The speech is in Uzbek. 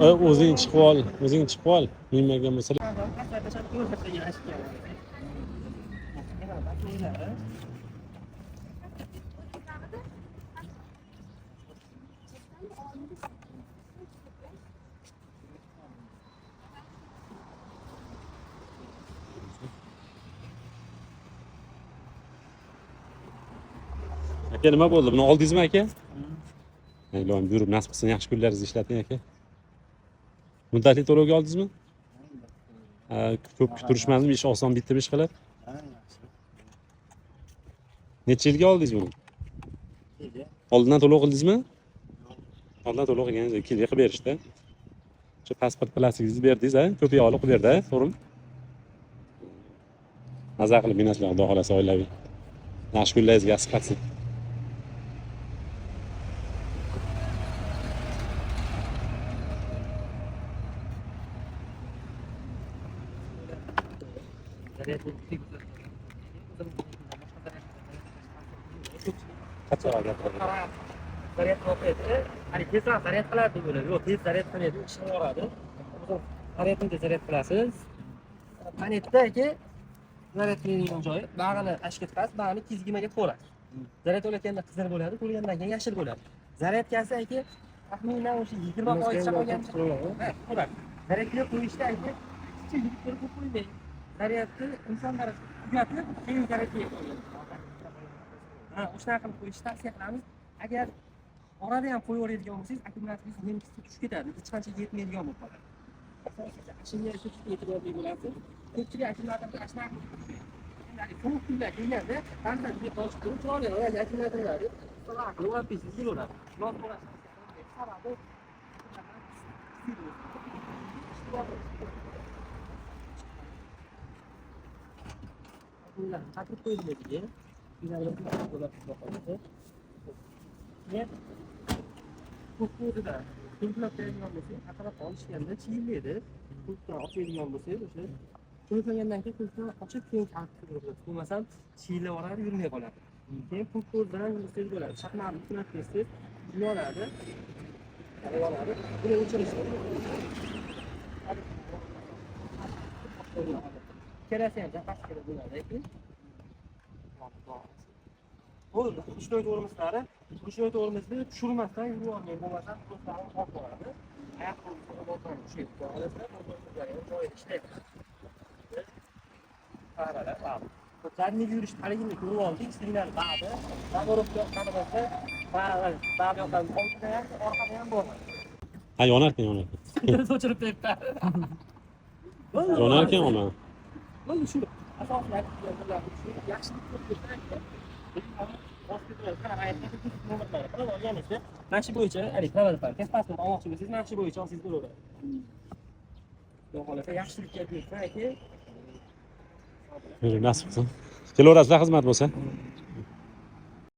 O'zing chiqib ol, o'zing chiqib ol. Bilmagan bo'lsa. Aka nima bo'ldi? Buni oldingizmi aka? Ilohim yurib nasib qilsin, yaxshi kunlaringizni ishlating aka. Muddatli to'lovga oldingizmi? Ko'p kutirishmadimi? Ish oson bitdimi ish qilib? Necha yilga oldingiz buni? Oldindan to'lov qildingizmi? Oldindan to'lov qilganingiz 2 yilga qilib berishdi. Shu pasport plastikingizni berdingiz, ko'piga olib qilib berdi, to'g'rimi? Maza qilib minasizlar, xudo xolasa oilaviy. Yaxshi kunlaringizga asq qatsin. Zaryad o'qiydi. Hani tezroq zaryad qiladi deb o'yladi. Yo'q, tez zaryad qilmaydi, ishni yoradi. Zaryadni zaryad qilasiz. Panetdagi zaryad qilingan joyi bag'ini ashga tiqasiz, bag'ini kizgimaga qo'yasiz. Zaryad olayotganda qizil bo'ladi, to'lgandan keyin yashil bo'ladi. Zaryadkasi aka taxminan o'sha 20 oygacha qolgancha qo'yadi. Zaryadga qo'yishda aka kichik yigitlar ko'p qo'ymaydi. Zaryadni insonlar tugatib, keyin zaryadga qo'yadi. O'shanaqa qilib qo'yishni tavsiya qilamiz. Agar orada ham qo'yaveradigan bo'lsangiz, akkumulyatorningiz yemkisi tushib ketadi, hech qancha yetmaydigan bo'lib qoladi. Shunga e'tiborli bo'lasiz. Ko'pchilik akkumulyatorni ashna ya'ni sovuq kunlar kelganda qanday toshib turib chiroyli, ya'ni akkumulyatorlarni to'g'ri qilib olsangiz bo'ladi. Yoz bo'ladi. Sababi akkumulyator qatib qo'yilmaydi. Ko'kko'rida ko'plab beradigan bo'lsak, atrofga olishganda chiyilmaydi. Ko'kdan ochadigan bo'lsak, o'sha ko'plagandan keyin ko'kdan ochib keyin kalttiradi. Bo'lmasam chiyilaveradi, yurmay qoladi. Keyin ko'kko'rdan yursangiz bo'ladi. Chaqnarni tunatsiz yonadi. Yonadi. Buni o'chirish kerasi ham pastga bo'ladi. Bo'ldi. Ishni o'rmizlari, ishni o'rmizni tushirmasdan yurib olmay bo'lmasam ko'zlarni qolib qoladi. Oyoq qo'lini bo'lgan tushib qolasizlar, o'rmizlar ham joyida ishlaydi. Qaralar, ba'zi. Ko'plarning yurish haligini ko'rib oldik, signal ba'zi. Nagorovga qaramasda, ba'zi yoqdan oldida ham, orqada ham bo'ladi. Ha, yonarkan. O'chirib beribdi. Yonarkan ona. Mana shu asoslar yaxshilik ko'rsatadi. Mana shu bo'yicha, private pasport olmoqchi bo'lsangiz, mana shu bo'yicha olsangiz bo'laveradi. Xudo xolasa yaxshilikka buyursa aka. Nasib qilsin. Kelaverasizlar xizmat bo'lsa.